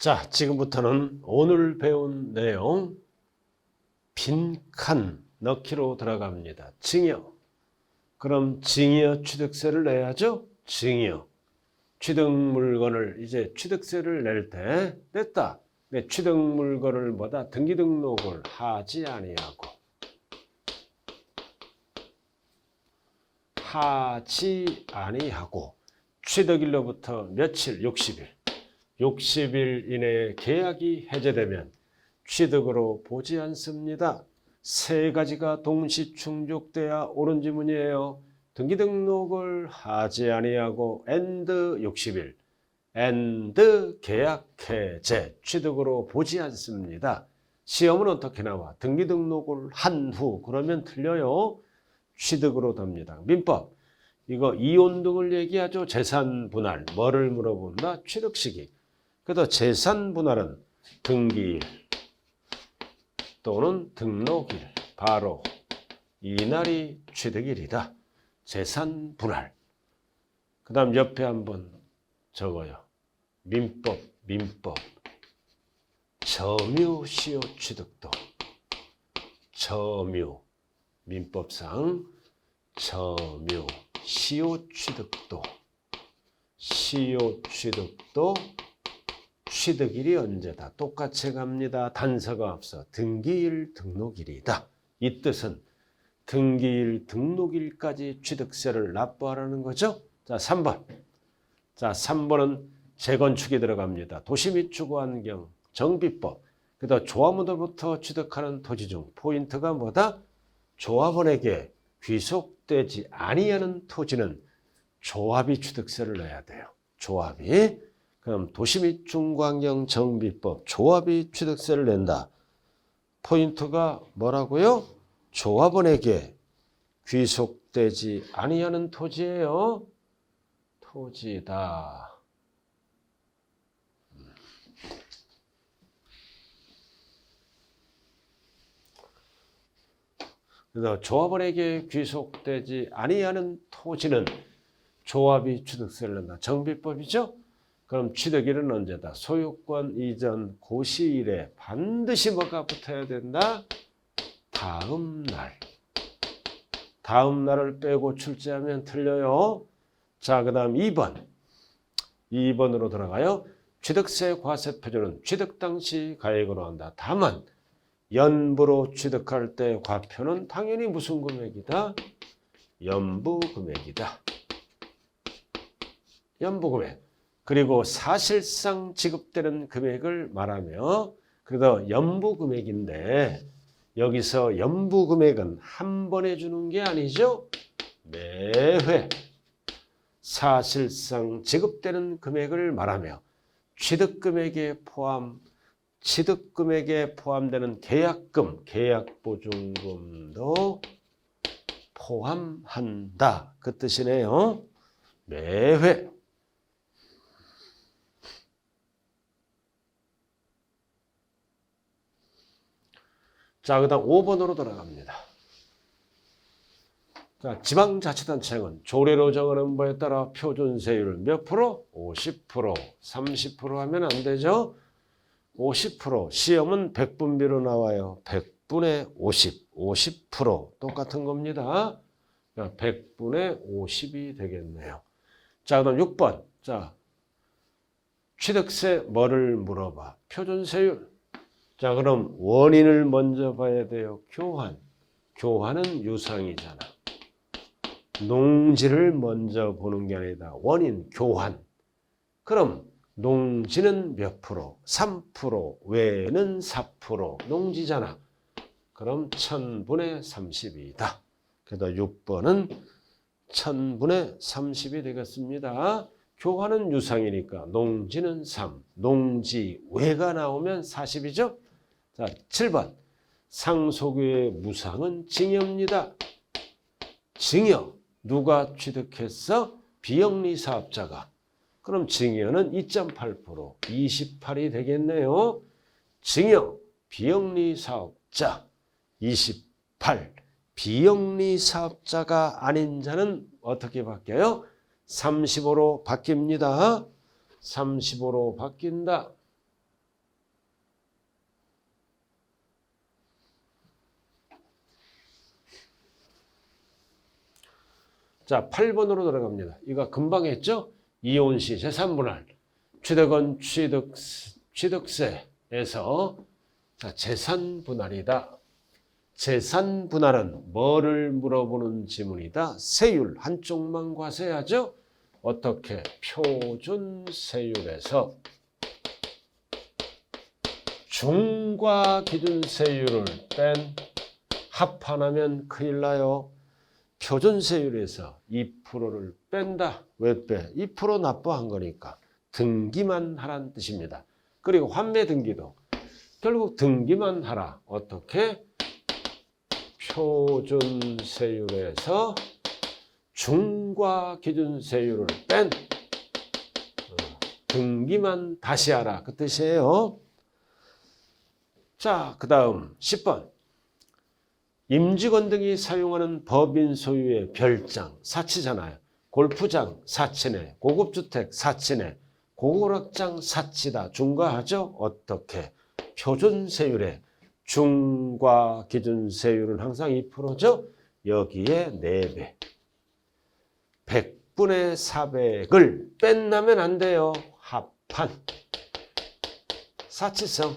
자, 지금부터는 오늘 배운 내용 빈칸 넣기로 들어갑니다. 증여. 그럼 증여 취득세를 내야죠? 증여. 취득 물건을 이제 취득세를 낼 때 냈다. 내 취득 물건을 뭐다? 등기 등록을 하지 아니하고 취득일로부터 며칠? 60일. 60일 이내에 계약이 해제되면 취득으로 보지 않습니다. 세 가지가 동시 충족돼야 옳은 지문이에요. 등기 등록을 하지 아니하고 and 60일 and 계약 해제 취득으로 보지 않습니다. 시험은 어떻게 나와? 등기 등록을 한 후 그러면 틀려요. 취득으로 됩니다. 민법 이거 이혼 등을 얘기하죠. 재산 분할 뭐를 물어본다? 취득 시기. 그래서 재산 분할은 등기일 또는 등록일 바로 이날이 취득일이다. 재산 분할. 그 다음 옆에 한번 적어요. 민법 점유 시효 취득도 점유 민법상 점유 시효 취득도 취득일이 언제다? 똑같이 갑니다. 단서가 없어. 등기일 등록일이다. 이 뜻은 등기일 등록일까지 취득세를 납부하라는 거죠. 자, 3번. 자, 3번은 재건축이 들어갑니다. 도시 및 주거환경 정비법. 그다음 조합원으로부터 취득하는 토지 중 포인트가 뭐다? 조합원에게 귀속되지 아니하는 토지는 조합이 취득세를 내야 돼요. 조합이. 그럼 도시 및 중구환경 정비법 조합이 취득세를 낸다. 포인트가 뭐라고요? 조합원에게 귀속되지 아니하는 토지예요. 토지다. 그래서 조합원에게 귀속되지 아니하는 토지는 조합이 취득세를 낸다. 정비법이죠? 그럼 취득일은 언제다? 소유권 이전 고시일에 반드시 뭐가 붙어야 된다? 다음 날. 다음 날을 빼고 출제하면 틀려요. 자, 그 다음 2번. 2번으로 들어가요. 취득세 과세표준은 취득 당시 가액으로 한다. 다만 연부로 취득할 때 과표는 당연히 무슨 금액이다? 연부 금액이다. 연부 금액. 그리고 사실상 지급되는 금액을 말하며 그래도 연부 금액인데 여기서 연부 금액은 한 번에 주는 게 아니죠. 매회 사실상 지급되는 금액을 말하며 취득금액에 포함되는 계약금, 계약보증금도 포함한다. 그 뜻이네요. 매회. 자, 그 다음 5번으로 돌아갑니다. 자, 지방자치단체는 조례로 정하는 바에 따라 표준세율 몇 프로? 50%, 30% 하면 안 되죠? 50%. 시험은 백분비로 나와요. 100분의 50, 50% 똑같은 겁니다. 100분의 50이 되겠네요. 자, 그다음 6번. 자, 취득세 뭐를 물어봐? 표준세율. 자, 그럼 원인을 먼저 봐야 돼요. 교환. 교환은 유상이잖아. 농지를 먼저 보는 게 아니다. 원인, 교환. 그럼 농지는 몇 프로? 3%, 외는 4%. 농지잖아. 그럼 1000분의 30이다. 그래서 6번은 1000분의 30이 되겠습니다. 교환은 유상이니까 농지는 3, 농지 외가 나오면 40이죠. 자, 7번. 상속외의 무상은 증여입니다. 증여. 누가 취득했어? 비영리 사업자가. 그럼 증여는 2.8%, 28이 되겠네요. 증여, 비영리 사업자, 28. 비영리 사업자가 아닌 자는 어떻게 바뀌어요? 35로 바뀝니다. 35로 바뀐다. 자, 8번으로 들어갑니다. 이거 금방 했죠? 이혼시 재산분할. 취득은 취득세에서 자, 재산분할이다. 재산분할은 뭐를 물어보는 지문이다? 세율 한쪽만 과세하죠? 어떻게? 표준세율에서 중과 기준세율을 뺀 합판하면 큰일 나요. 표준세율에서 2%를 뺀다. 왜 빼? 2% 납부한 거니까 등기만 하라는 뜻입니다. 그리고 환매등기도 결국 등기만 하라. 어떻게? 표준세율에서 중과 기준세율을 뺀 등기만 다시 하라. 그 뜻이에요. 자, 그 다음 10번. 임직원 등이 사용하는 법인 소유의 별장, 사치잖아요. 골프장, 사치네. 고급주택, 사치네. 고고락장, 사치다. 중과하죠? 어떻게? 표준세율에 중과 기준세율은 항상 2%죠? 여기에 4배. 100분의 400을 뺀다면 안 돼요. 합판. 사치성.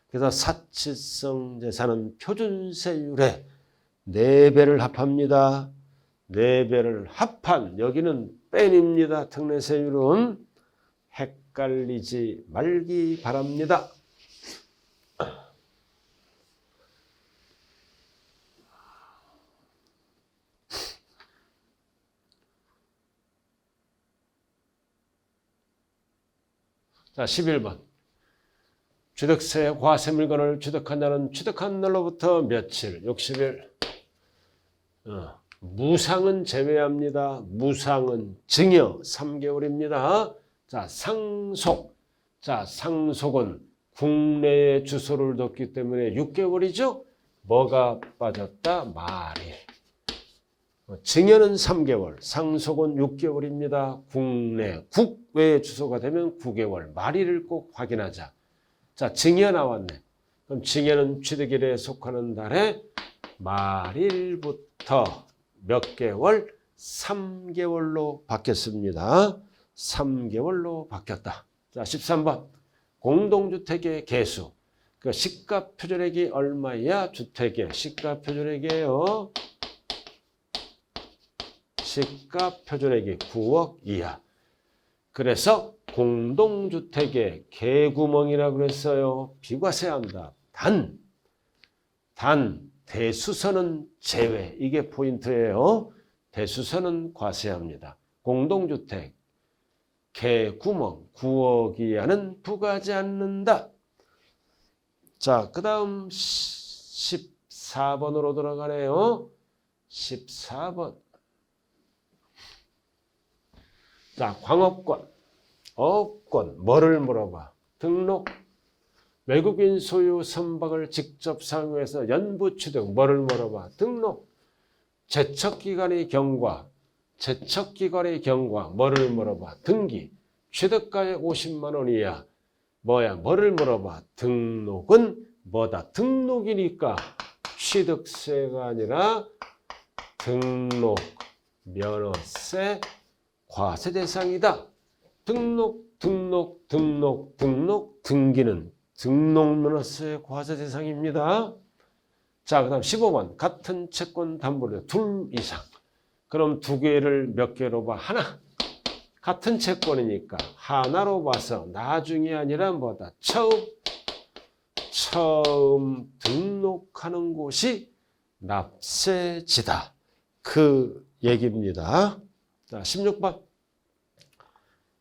그래서 사치성 재산은 표준세율에 4배를 합합니다. 4배를 합한 여기는 뺀입니다. 특례세율은 헷갈리지 말기 바랍니다. 자, 11번. 취득세 과세 물건을 취득한 자는 취득한 날로부터 며칠, 60일. 무상은 제외합니다. 무상은 증여 3개월입니다. 자, 상속. 자, 상속은 국내에 주소를 뒀기 때문에 6개월이죠. 뭐가 빠졌다? 말일. 증여는 3개월, 상속은 6개월입니다. 국내, 국외에 주소가 되면 9개월. 말일을 꼭 확인하자. 자, 증여 나왔네. 그럼 증여는 취득일에 속하는 달에 말일부터 몇 개월? 3개월로 바뀌었습니다. 3개월로 바뀌었다. 자, 13번. 공동주택의 개수. 그 시가 표준액이 얼마야? 주택의 시가 표준액이에요. 시가 표준액이 9억 이하. 그래서 공동주택의 개구멍이라고 그랬어요. 비과세한다. 단 대수선은 제외. 이게 포인트예요. 대수선은 과세합니다. 공동주택 개구멍 9억 이하는 부과하지 않는다. 자, 그 다음 14번으로 들어가네요. 14번. 자, 광업권, 어업권, 뭐를 물어봐? 등록, 외국인 소유 선박을 직접 사용해서 연부 취득, 뭐를 물어봐? 등록, 제척기관의 경과, 뭐를 물어봐? 등기, 취득가액 50만 원 이하, 뭐를 물어봐? 등록은 뭐다? 등록이니까 취득세가 아니라 등록, 면허세, 과세 대상이다. 등기는 등록면허세 과세 대상입니다. 자, 그 다음 15번. 같은 채권 담보를 둘 이상. 그럼 2개를 몇 개로 봐? 하나. 같은 채권이니까 하나로 봐서 나중이 아니라 뭐다? 처음 등록하는 곳이 납세지다. 그 얘기입니다. 자, 16번.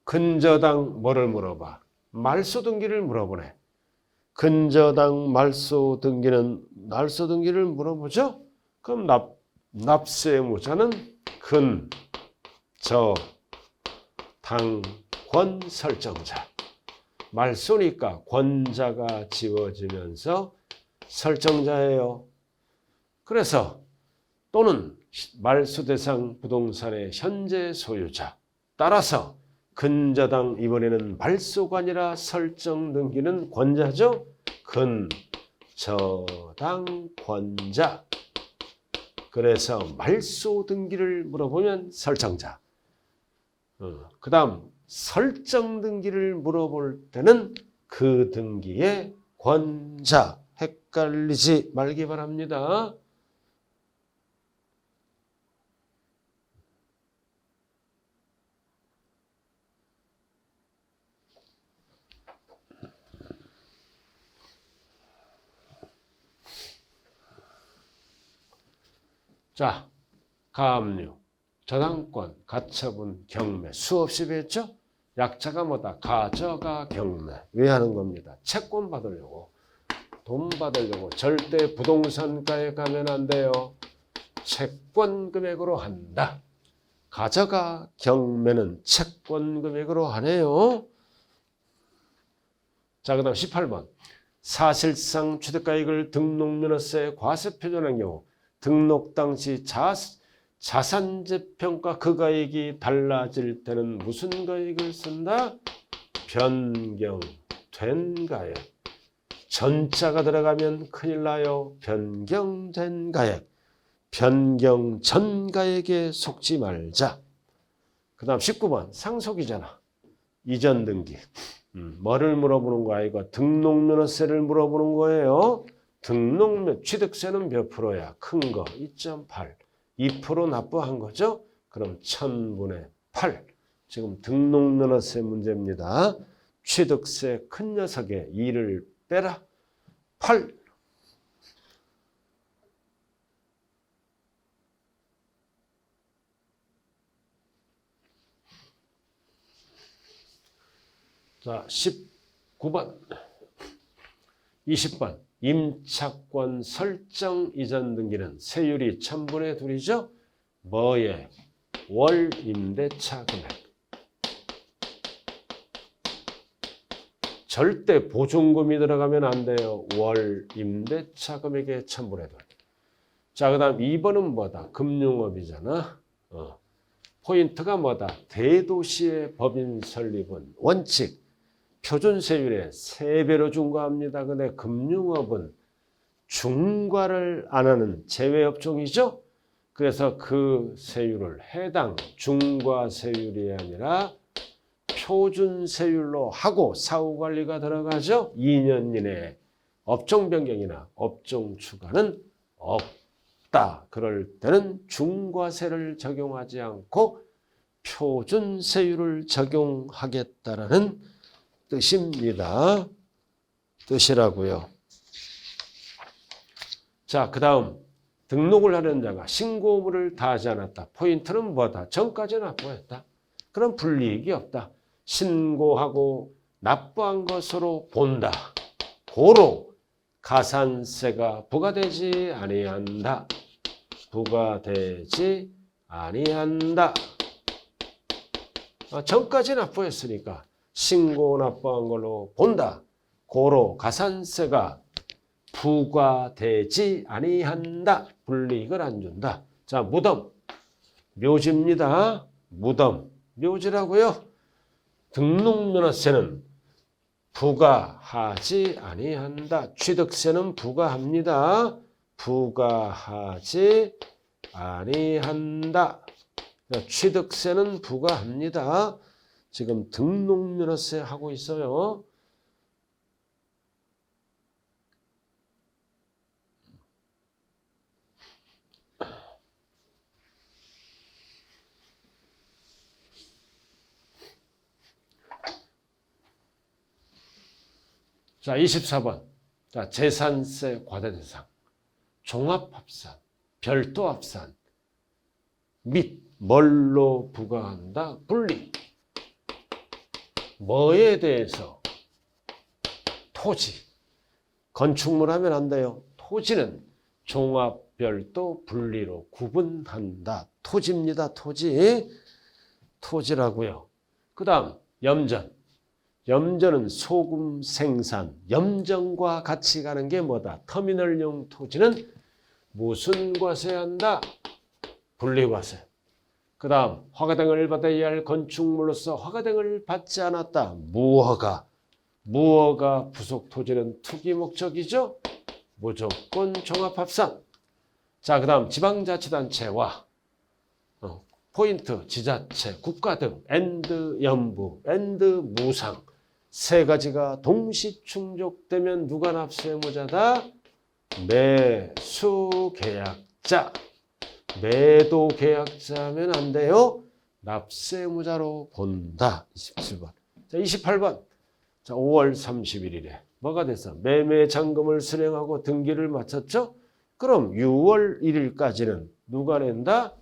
근저당 뭐를 물어봐? 말소등기를 물어보네. 근저당 말소등기는 말소등기를 물어보죠? 그럼 납세의무자는 근, 저, 당, 권 설정자. 말소니까 권자가 지워지면서 설정자예요. 그래서 또는 말소 대상 부동산의 현재 소유자. 따라서 근저당 이번에는 말소가 아니라 설정 등기는 권자죠. 근, 저당, 권자. 그래서 말소 등기를 물어보면 설정자. 그 다음 설정 등기를 물어볼 때는 그 등기의 권자. 헷갈리지 말기 바랍니다. 자, 가압류, 저당권, 가처분, 경매 수없이 배웠죠? 약자가 뭐다? 가저가 경매. 왜 하는 겁니다? 채권 받으려고, 돈 받으려고 절대 부동산가에 가면 안 돼요. 채권 금액으로 한다. 가저가 경매는 채권 금액으로 하네요. 자, 그 다음 18번. 사실상 취득가액을 등록면허세에 과세 표준한 경우 등록 당시 자산재평가 그 가액이 달라질 때는 무슨 가액을 쓴다? 변경된 가액. 전자가 들어가면 큰일 나요. 변경된 가액. 변경 전 가액에 속지 말자. 그 다음 19번. 상속이잖아. 이전 등기. 뭐를 물어보는 거 아이가? 등록면허세를 물어보는 거예요. 취득세는 몇 프로야? 큰 거 2.8. 2% 납부한 거죠? 그럼 1000분의 8. 지금 등록면허세 문제입니다. 취득세 큰 녀석에 2를 빼라. 8. 자, 19번. 20번. 임차권 설정 이전 등기는 세율이 1000분의 2이죠. 뭐에? 월 임대차 금액. 절대 보증금이 들어가면 안 돼요. 월 임대차 금액의 1000분의 2. 자, 그 다음 2번은 뭐다? 금융업이잖아. 포인트가 뭐다? 대도시의 법인 설립은 원칙. 표준세율의 3배로 중과합니다. 근데 금융업은 중과를 안 하는 제외업종이죠. 그래서 그 세율을 해당 중과세율이 아니라 표준세율로 하고 사후관리가 들어가죠. 2년 이내에 업종 변경이나 업종 추가는 없다. 그럴 때는 중과세를 적용하지 않고 표준세율을 적용하겠다라는 뜻입니다. 뜻이라고요. 자, 그 다음 등록을 하는 자가 신고물을 다하지 않았다. 포인트는 뭐다? 전까지 납부했다. 그럼 불이익이 없다. 신고하고 납부한 것으로 본다. 고로 가산세가 부과되지 아니한다. 부과되지 아니한다. 전까지 납부했으니까 신고 납부한 걸로 본다. 고로 가산세가 부과되지 아니한다. 불이익을 안 준다. 자, 무덤. 묘지입니다. 무덤. 묘지라고요. 등록면허세는 부과하지 아니한다. 취득세는 부과합니다. 부과하지 아니한다. 취득세는 부과합니다. 지금 등록면허세 하고 있어요. 자, 24번. 자, 재산세 과대대상, 종합합산, 별도합산 및 뭘로 부과한다? 분리. 뭐에 대해서? 토지. 건축물 하면 안 돼요. 토지는 종합, 별도, 분리로 구분한다. 토지입니다. 토지. 토지라고요. 그 다음 염전. 염전은 소금 생산, 염전과 같이 가는 게 뭐다? 터미널용 토지는 무슨 과세한다? 분리과세. 그 다음 허가등을 받아야 할 건축물로서 허가등을 받지 않았다. 무허가. 무허가 부속 토지는 투기 목적이죠. 무조건 종합합산. 자, 그 다음 지방자치단체와 포인트, 지자체, 국가 등 엔드 연부, 엔드 무상 세 가지가 동시 충족되면 누가 납세의무자다? 매수계약자. 매도계약자면 안 돼요. 납세의무자로 본다. 27번. 자, 28번. 자, 5월 31일에 뭐가 됐어? 매매잔금을 수령하고 등기를 마쳤죠? 그럼 6월 1일까지는 누가 낸다?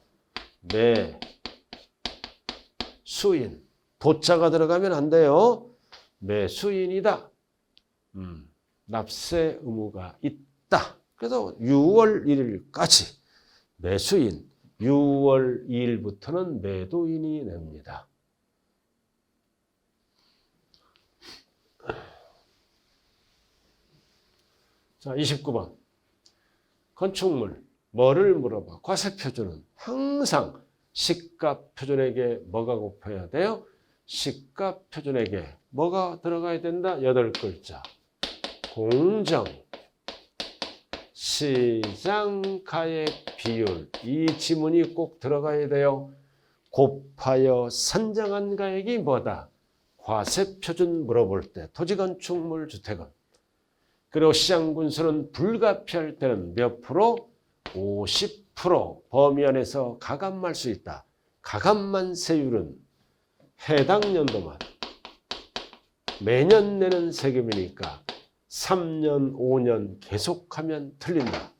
매수인. 도자가 들어가면 안 돼요. 매수인이다. 납세 의무가 있다. 그래서 6월 1일까지 매수인, 6월 2일부터는 매도인이 냅니다. 자, 29번. 건축물. 뭐를 물어봐? 과세표준은 항상 시가표준액에 뭐가 곱해야 돼요? 시가표준액에 뭐가 들어가야 된다? 8글자. 공정, 시장, 가액, 비율. 이 지문이 꼭 들어가야 돼요. 곱하여 산정한 가액이 뭐다? 과세표준 물어볼 때 토지건축물 주택은. 그리고 시장군수는 불가피할 때는 몇 프로? 50% 범위 안에서 가감할 수 있다. 가감만세율은 해당 연도만 매년 내는 세금이니까 3년, 5년 계속하면 틀린다.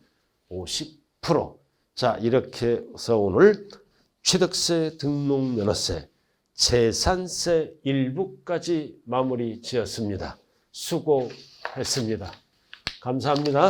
50%. 자, 이렇게 해서 오늘 취득세, 등록면허세, 재산세 일부까지 마무리 지었습니다. 수고했습니다. 감사합니다.